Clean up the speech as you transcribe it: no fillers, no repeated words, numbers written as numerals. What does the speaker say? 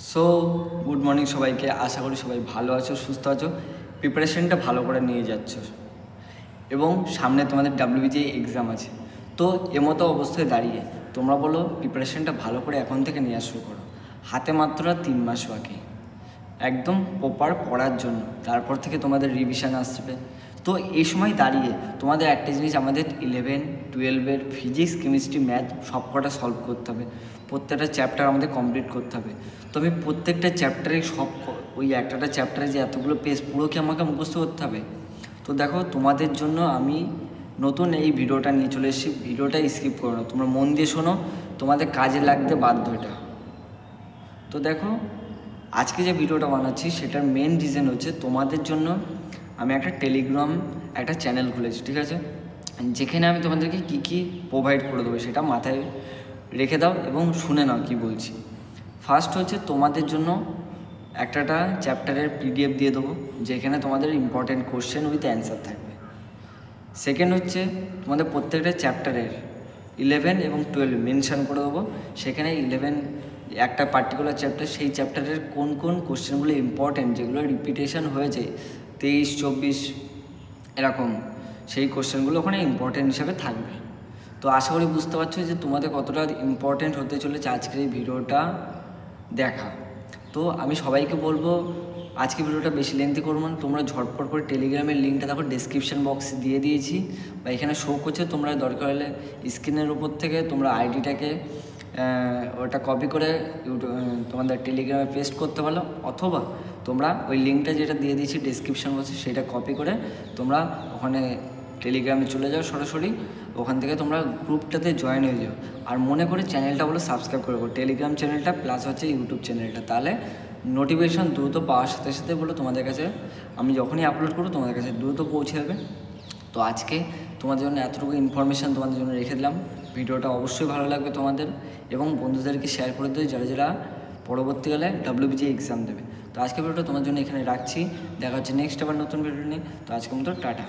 So good morning সবাইকে। আশা করি সবাই ভালো আছো, সুস্থ আছো, প্রিপারেশনটা ভালো করে নিয়ে যাচ্ছ এবং সামনে তোমাদের ডাব্লিউবিজিএ এক্সাম আছে। তো এমতো অবস্থায় দাঁড়িয়ে তোমরা বলো প্রিপারেশনটা ভালো করে এখন থেকে নেওয়া শুরু করো। হাতে মাত্র 3 মাস বাকি একদম প্রপার পড়ার জন্য, তারপর থেকে তোমাদের রিভিশন আসবে। তো এই সময় দাঁড়িয়ে তোমাদের একটা জিনিস, আমাদের 11, 12-এর ফিজিক্স, কেমিস্ট্রি, ম্যাথ সব কটা সলভ করতে হবে, প্রত্যেকটা চ্যাপ্টার আমাদের কমপ্লিট করতে হবে। তো আমি প্রত্যেকটা চ্যাপ্টারে ওই একটা চ্যাপ্টারে যে এতগুলো পেজ পুরো কি আমাকে মুখস্থ করতে হবে? তো দেখো, তোমাদের জন্য আমি নতুন এই ভিডিওটা নিয়ে চলে এসেছি। ভিডিওটা স্কিপ করো না, তোমরা মন দিয়ে শোনো, তোমাদের কাজে লাগতে বাধ্য এটা। তো দেখো, আজকে যে ভিডিওটা বানাচ্ছি সেটার মেন রিজন হচ্ছে তোমাদের জন্য আমি একটা টেলিগ্রাম একটা চ্যানেল খুলেছি, ঠিক আছে? যেখানে আমি তোমাদেরকে কী কী প্রোভাইড করে দেবো সেটা মাথায় রেখে দাও এবং শুনে নাও কি বলছি। ফার্স্ট হচ্ছে তোমাদের জন্য একটা চ্যাপ্টারের পিডিএফ দিয়ে দেবো, যেখানে তোমাদের ইম্পর্টেন্ট কোশ্চেন উইথ অ্যান্সার থাকবে। সেকেন্ড হচ্ছে তোমাদের প্রত্যেকটা চ্যাপ্টারের 11 এবং 12 মেনশান করে দেবো। সেখানে 11 একটা পার্টিকুলার চ্যাপ্টার, সেই চ্যাপ্টারের কোন কোন কোশ্চেনগুলো ইম্পর্টেন্ট, যেগুলো রিপিটেশন হয়েছে 23, 24 এরকম, সেই কোশ্চেনগুলো ওখানে ইম্পর্টেন্ট হিসাবে থাকবে। তো আশা করি বুঝতে পারছো যে তোমাদের কতটা ইম্পর্টেন্ট হতে চলেছে আজকের এই ভিডিওটা দেখা। তো আমি সবাইকে বলবো আজকে ভিডিওটা বেশি লেন্থি করবো না, তোমরা ঝটপট করে টেলিগ্রামের লিঙ্কটা দেখো ডেসক্রিপশন বক্সে দিয়ে দিয়েছি বা এখানে শো করছে। তোমরা দরকার হলে স্ক্রিনের উপর থেকে তোমরা আইডিটাকে ওটা কপি করে তোমাদের টেলিগ্রামে পেস্ট করতে পারো, অথবা তোমরা ওই লিঙ্কটা যেটা দিয়ে দিয়েছি ডেসক্রিপশন বক্সে সেটা কপি করে তোমরা ওখানে টেলিগ্রামে চলে যাও সরাসরি, ওখান থেকে তোমরা গ্রুপটাতে জয়েন হয়ে যাও। আর মনে করে চ্যানেলটা বলো সাবস্ক্রাইব করে রাখো, টেলিগ্রাম চ্যানেলটা প্লাস হচ্ছে ইউটিউব চ্যানেলটা, তাহলে নোটিফিকেশান দ্রুত পাওয়ার সাথে সাথে বলো তোমাদের কাছে আমি যখনই আপলোড করবো তোমাদের কাছে দ্রুত পৌঁছে যাবে। তো আজকে তোমাদের জন্য এতটুকু ইনফরমেশান তোমাদের জন্য রেখে দিলাম। ভিডিওটা অবশ্যই ভালো লাগবে তোমাদের এবং বন্ধুদেরকে শেয়ার করে দেবে যারা যারা পরবর্তীকালে ডাব্লিউবিজিএ এক্সাম দেবে। তো আজকে ভিডিওটা তোমার জন্য এখানে রাখছি, দেখা হচ্ছে নেক্সট আবার নতুন ভিডিও নিয়ে। তো আজকের মতো টাটা।